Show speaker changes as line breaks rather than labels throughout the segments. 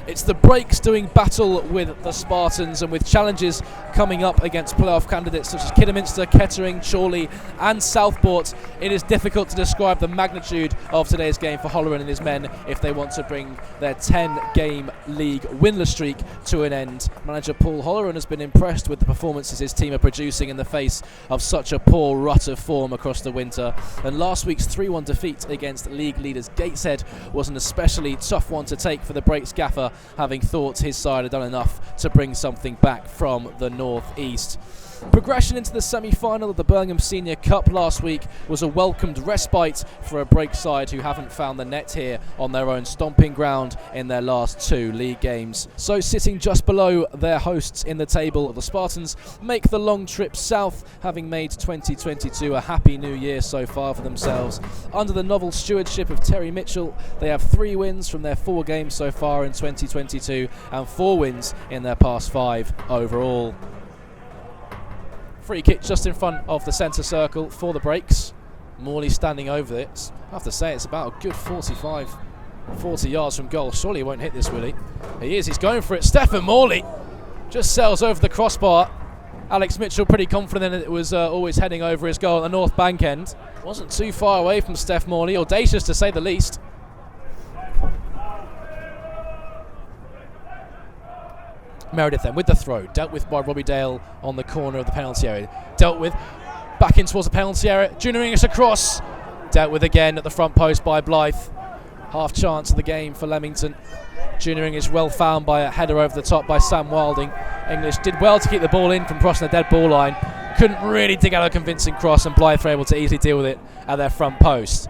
It's the Breaks doing battle with the Spartans, and with challenges coming up against playoff candidates such as Kidderminster, Kettering, Chorley and Southport. It is difficult to describe the magnitude of today's game for Holleran and his men if they want to bring their 10-game league winless streak to an end. Manager Paul Holleran has been impressed with the performances his team are producing in the face of such a poor rut of form across the winter, and last week's 3-1 defeat against league leaders Gateshead was an especially tough one to take for the Breaks gaffer, having thought his side had done enough to bring something back from the north-east. Progression into the semi-final of the Birmingham Senior Cup last week was a welcomed respite for a Break side who haven't found the net here on their own stomping ground in their last 2 league games. So sitting just below their hosts in the table, the Spartans make the long trip south, having made 2022 a happy new year so far for themselves. Under the novel stewardship of Terry Mitchell, they have 3 wins from their 4 games so far in 2022 and 4 wins in their past 5 overall. Free kick just in front of the centre circle for the Breaks. Morley standing over it. I have to say it's about a good 40 yards from goal. Surely he won't hit this, will he? He is, he's going for it. Stephen Morley just sails over the crossbar. Alex Mitchell pretty confident that it was always heading over his goal at the north bank end. Wasn't too far away from Steph Morley, audacious to say the least. Meredith then with the throw, dealt with by Robbie Dale on the corner of the penalty area. Dealt with, back in towards the penalty area. Junior English across, dealt with again at the front post by Blyth. Half chance of the game for Leamington. Junior English well found by a header over the top by Sam Wilding. English did well to keep the ball in from crossing the dead ball line. Couldn't really dig out a convincing cross, and Blyth were able to easily deal with it at their front post.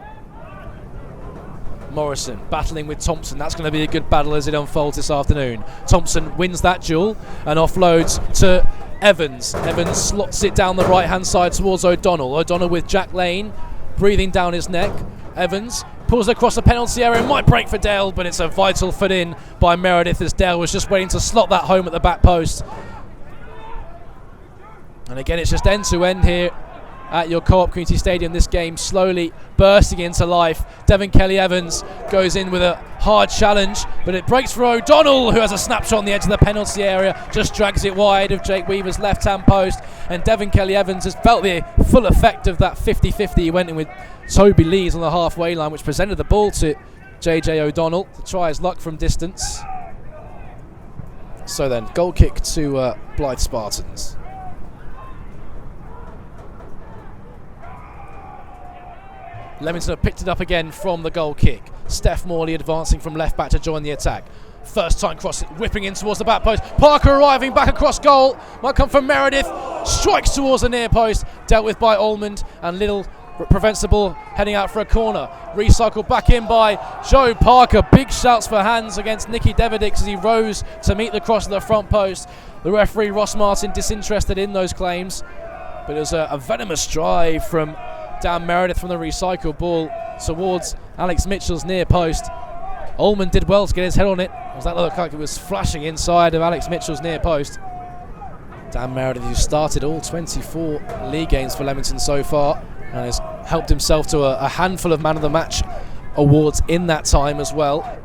Morrison battling with Thompson. That's going to be a good battle as it unfolds this afternoon. Thompson wins that duel and offloads to Evans. Evans slots it down the right hand side towards O'Donnell. O'Donnell with Jack Lane breathing down his neck. Evans pulls across the penalty area, might break for Dale, but it's a vital foot in by Meredith as Dale was just waiting to slot that home at the back post. And again, it's just end to end here at your Co-op Community Stadium. This game slowly bursting into life. Devin Kelly-Evans goes in with a hard challenge, but it breaks for O'Donnell, who has a snapshot on the edge of the penalty area, just drags it wide of Jake Weaver's left-hand post, and Devin Kelly-Evans has felt the full effect of that 50-50. He went in with Toby Lees on the halfway line, which presented the ball to JJ O'Donnell to try his luck from distance. So then, goal kick to Blyth Spartans. Leamington have picked it up again from the goal kick. Steph Morley advancing from left back to join the attack. First time cross, whipping in towards the back post. Parker arriving back across goal. Might come from Meredith. Strikes towards the near post. Dealt with by Almond, and Little prevents the ball heading out for a corner. Recycled back in by Joe Parker. Big shouts for hands against Nicky Devedix as he rose to meet the cross of the front post. The referee Ross Martin disinterested in those claims. But it was a venomous drive from Dan Meredith from the recycled ball towards Alex Mitchell's near post. Ullman did well to get his head on it, as that looked like it was flashing inside of Alex Mitchell's near post. Dan Meredith, who started all 24 league games for Leamington so far and has helped himself to a handful of man of the match awards in that time as well.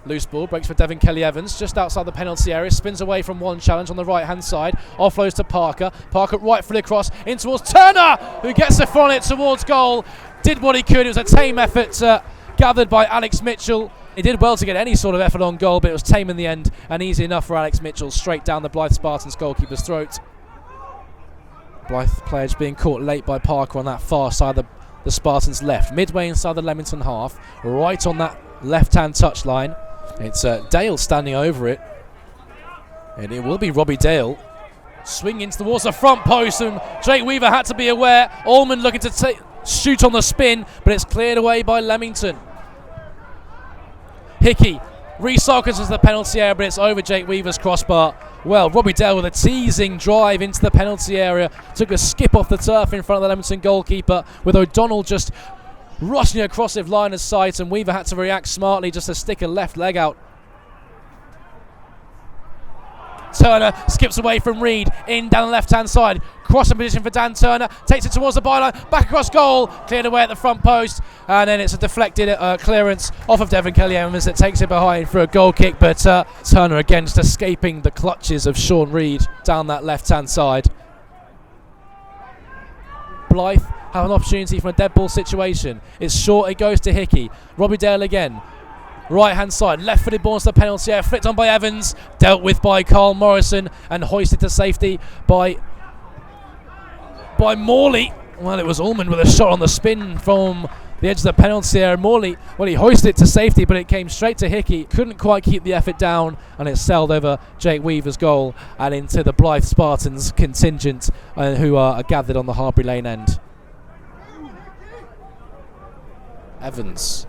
Loose ball, breaks for Devin Kelly-Evans, just outside the penalty area, spins away from one challenge on the right-hand side, offloads to Parker. Parker rightfully across, in towards Turner, who gets a foot on it towards goal. Did what he could, it was a tame effort gathered by Alex Mitchell. He did well to get any sort of effort on goal, but it was tame in the end, and easy enough for Alex Mitchell, straight down the Blyth Spartans goalkeeper's throat. Blyth players being caught late by Parker on that far side of the Spartans left, midway inside the Leamington half, right on that left-hand touchline. It's Dale standing over it, and it will be Robbie Dale swinging towards the front post, and Jake Weaver had to be aware. Allman looking to shoot on the spin, but it's cleared away by Leamington. Hickey recycles into the penalty area, but it's over Jake Weaver's crossbar. Well, Robbie Dale with a teasing drive into the penalty area, took a skip off the turf in front of the Leamington goalkeeper, with O'Donnell just rushing across his line of sight, and Weaver had to react smartly just to stick a left leg out. Turner skips away from Reed, in down the left hand side, crossing position for Dan Turner, takes it towards the byline, back across goal, cleared away at the front post, and then it's a deflected clearance off of Devon Kelly-Evans that takes it behind for a goal kick, but Turner again just escaping the clutches of Sean Reed down that left hand side. Blyth have an opportunity from a dead ball situation. It's short, it goes to Hickey. Robbie Dale again. Right hand side, left footed ball to the penalty area, flicked on by Evans, dealt with by Carl Morrison and hoisted to safety by Morley. Well, it was Ullman with a shot on the spin from the edge of the penalty area. Morley, well, he hoisted it to safety, but it came straight to Hickey. Couldn't quite keep the effort down, and it sailed over Jake Weaver's goal and into the Blyth Spartans contingent who are gathered on the Harbury Lane end. Evans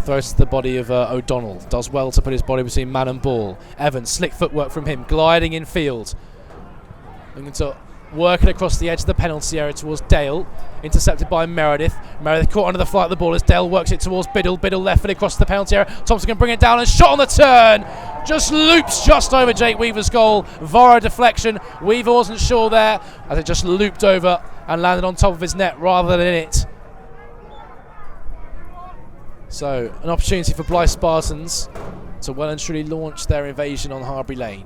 throws to the body of O'Donnell. Does well to put his body between man and ball. Evans, slick footwork from him, gliding in field. Looking to work it across the edge of the penalty area towards Dale. Intercepted by Meredith. Meredith caught under the flight of the ball as Dale works it towards Biddle. Biddle left foot across the penalty area. Thompson can bring it down and shot on the turn. Just loops just over Jake Weaver's goal. Vara deflection. Weaver wasn't sure there as it just looped over and landed on top of his net rather than in it. So, an opportunity for Blyth Spartans to well and truly launch their invasion on Harbury Lane.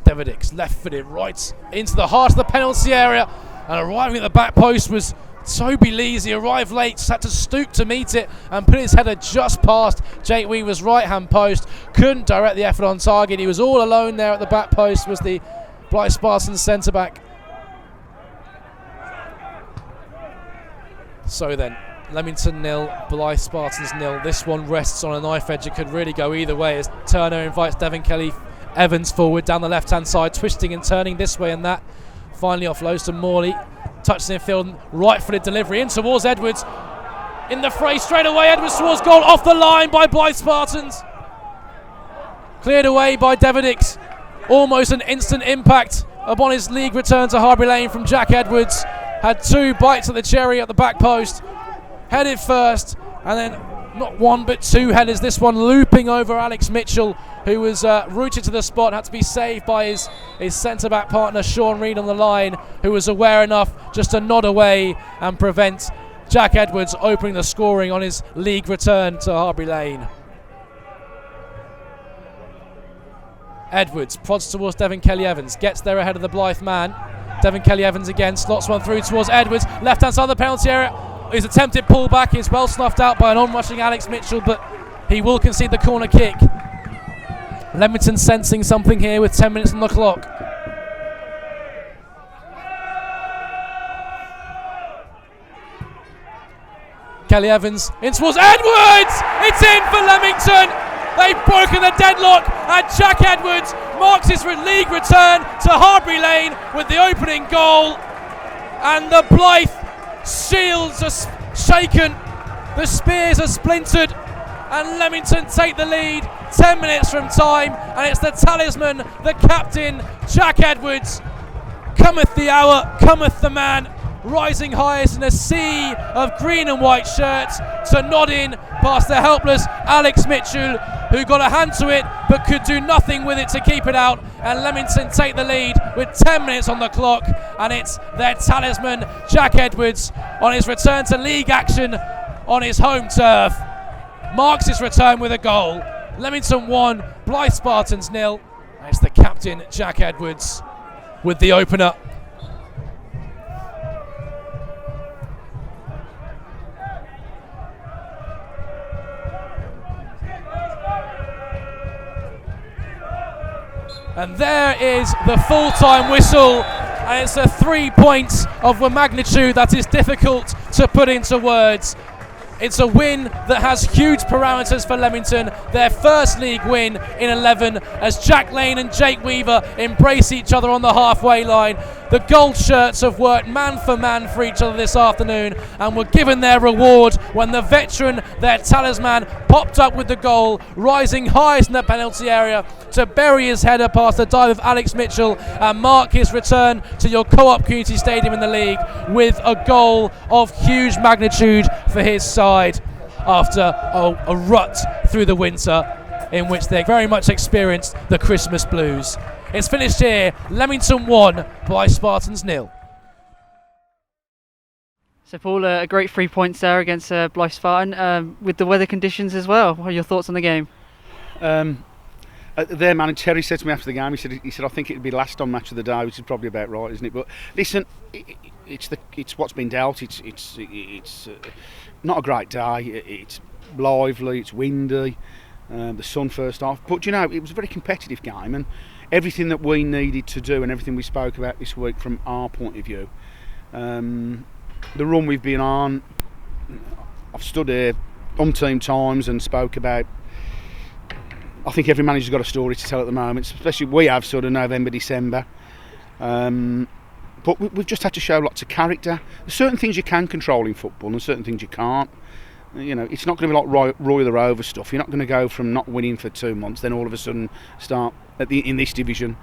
Devedix left-footed right into the heart of the penalty area, and arriving at the back post was Toby Lees. He arrived late, just had to stoop to meet it and put his header just past Jake Weaver's right-hand post. Couldn't direct the effort on target. He was all alone there at the back post, was the Blyth Spartans centre-back. So then, Leamington 0, Blyth Spartans 0. This one rests on a knife edge. It could really go either way as Turner invites Devon Kelly-Evans forward down the left-hand side, twisting and turning this way and that. Finally offloads to Morley. Touches in field, right-footed delivery in towards Edwards. In the fray straight away, Edwards towards goal, off the line by Blyth Spartans. Cleared away by Devedix. Almost an instant impact upon his league return to Harbury Lane from Jack Edwards. Had two bites at the cherry at the back post. Headed first, and then not one but two headers. This one looping over Alex Mitchell, who was rooted to the spot, had to be saved by his centre-back partner Sean Reed on the line, who was aware enough just to nod away and prevent Jack Edwards opening the scoring on his league return to Harbury Lane. Edwards prods towards Devon Kelly-Evans, gets there ahead of the Blyth man. Devon Kelly-Evans again, slots one through towards Edwards, left-hand side of the penalty area. His attempted pullback is well snuffed out by an on-rushing Alex Mitchell, but he will concede the corner kick. Leamington sensing something here with 10 minutes on the clock. Kelly-Evans in towards Edwards! It's in for Leamington! They've broken the deadlock, and Jack Edwards marks his league return to Harbury Lane with the opening goal. And the Blyth shields are shaken, the spears are splintered, and Leamington take the lead 10 minutes from time, and it's the talisman, the captain, Jack Edwards. Cometh the hour, cometh the man, rising highest in a sea of green and white shirts to nod in past the helpless Alex Mitchell, who got a hand to it but could do nothing with it to keep it out, and Leamington take the lead with 10 minutes on the clock, and it's their talisman Jack Edwards on his return to league action on his home turf, marks his return with a goal. Leamington 1, Blyth Spartans 0. It's the captain Jack Edwards with the opener. And there is the full-time whistle, and it's a 3 points of a magnitude that is difficult to put into words. It's a win that has huge parameters for Leamington, their first league win in 11, as Jack Lane and Jake Weaver embrace each other on the halfway line. The gold shirts have worked man for man for each other this afternoon and were given their reward when the veteran, their talisman, popped up with the goal, rising highest in the penalty area to bury his header past the dive of Alex Mitchell and mark his return to your Co-op Community Stadium in the league with a goal of huge magnitude for his side after a rut through the winter in which they very much experienced the Christmas blues. It's finished here. Leamington 1, Blyth Spartans 0.
So Paul, a great 3 points there against Blyth Spartan, with the weather conditions as well. What are your thoughts on the game?
Their manager Terry said to me after the game, he said I think it'd be last on match of the day, which is probably about right, isn't it? But listen, it's what's been dealt. It's not a great day. It's lively. It's windy. The sun first half, but you know, it was a very competitive game, and everything that we needed to do and everything we spoke about this week from our point of view, the run we've been on, I've stood here umpteen times and spoke about, I think every manager's got a story to tell at the moment, especially we have sort of November, December, but we've just had to show lots of character. There's certain things you can control in football and certain things you can't. You know, it's not going to be like Roy the Rover stuff. You're not going to go from not winning for 2 months, then all of a sudden start in this division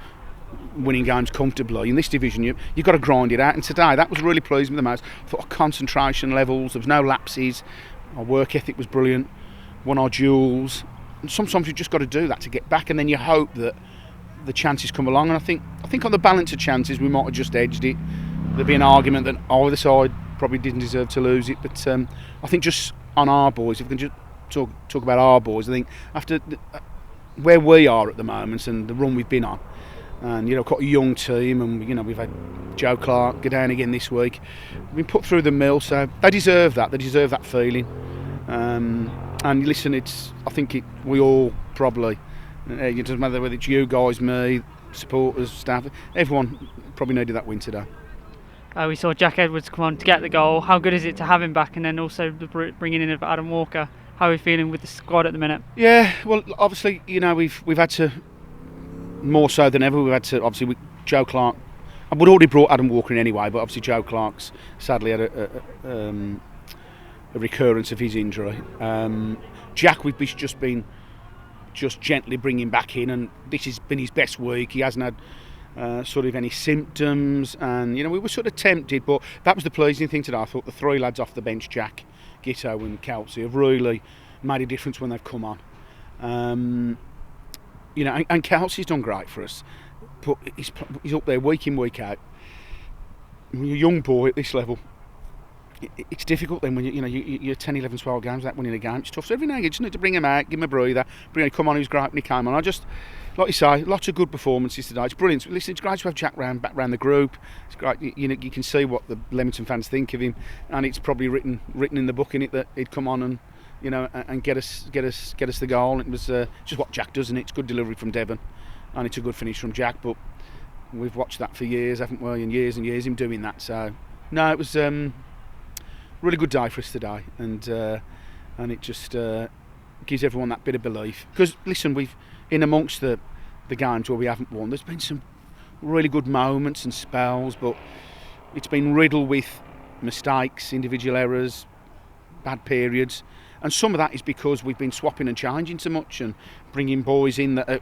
winning games comfortably. In this division, you've got to grind it out. And today, that was really pleasing me the most. For our concentration levels, there was no lapses. Our work ethic was brilliant. Won our duels. And sometimes you've just got to do that to get back, and then you hope that the chances come along. And I think on the balance of chances, we might have just edged it. There'd be an argument that either side probably didn't deserve to lose it, but I think just on our boys, if we can just talk about our boys, I think after where we are at the moment and the run we've been on, and you know, quite a young team, and you know, we've had Joe Clark go down again this week. We've been put through the mill, so they deserve that. They deserve that feeling. And listen, I think we all probably, it doesn't matter whether it's you guys, me, supporters, staff, everyone probably needed that win today.
We saw Jack Edwards come on to get the goal. How good is it to have him back, and then also the bringing in of Adam Walker? How are we feeling with the squad at the minute? Yeah,
well, obviously, you know, we've had to, more so than ever, we've had to, obviously, with Joe Clark, we'd already brought Adam Walker in anyway, but obviously Joe Clark's sadly had a recurrence of his injury. Jack, we've just been gently bringing back in, and this has been his best week. He hasn't had sort of any symptoms, and you know, we were sort of tempted, but that was the pleasing thing today. I thought the three lads off the bench, Jack, Gitto and Kelsey, have really made a difference when they've come on. You know, and Kelsey's done great for us, but he's up there week in, week out. When you're a young boy at this level, it's difficult then when you're 10, 11, 12 games without winning a game. It's tough. So every now and again, you just need to bring him out, give him a breather, come on, he was great when he came on. Like you say, lots of good performances today. It's brilliant. Listen, it's great to have Jack back round the group. It's great. You can see what the Leamington fans think of him, and it's probably written in the book in it that he'd come on and, you know, and get us the goal. It was just what Jack does, isn't it? It's good delivery from Devon, and it's a good finish from Jack. But we've watched that for years, haven't we? And years, him doing that. So no, it was really good day for us today, and it just gives everyone that bit of belief. Because listen, we've in amongst the games where we haven't won, there's been some really good moments and spells, but it's been riddled with mistakes, individual errors, bad periods, and some of that is because we've been swapping and changing so much and bringing boys in that are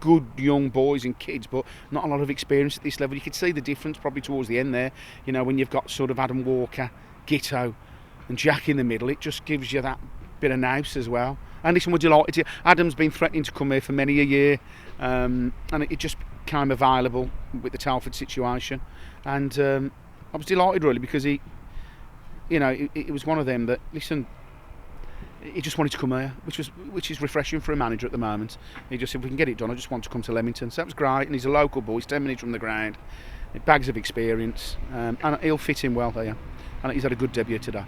good young boys and kids, but not a lot of experience at this level. You could see the difference probably towards the end there, you know, when you've got sort of Adam Walker, Gitto and Jack in the middle. It just gives you that bit of nous as well. And listen, we're delighted. Adam's been threatening to come here for many a year, and it just became available with the Telford situation, and I was delighted really, because he, you know, it was one of them that, listen, he just wanted to come here, which is refreshing for a manager at the moment. He just said, if we can get it done, I just want to come to Leamington. So that was great, and he's a local boy, he's 10 minutes from the ground, bags of experience, and he'll fit in well here, and he's had a good debut today.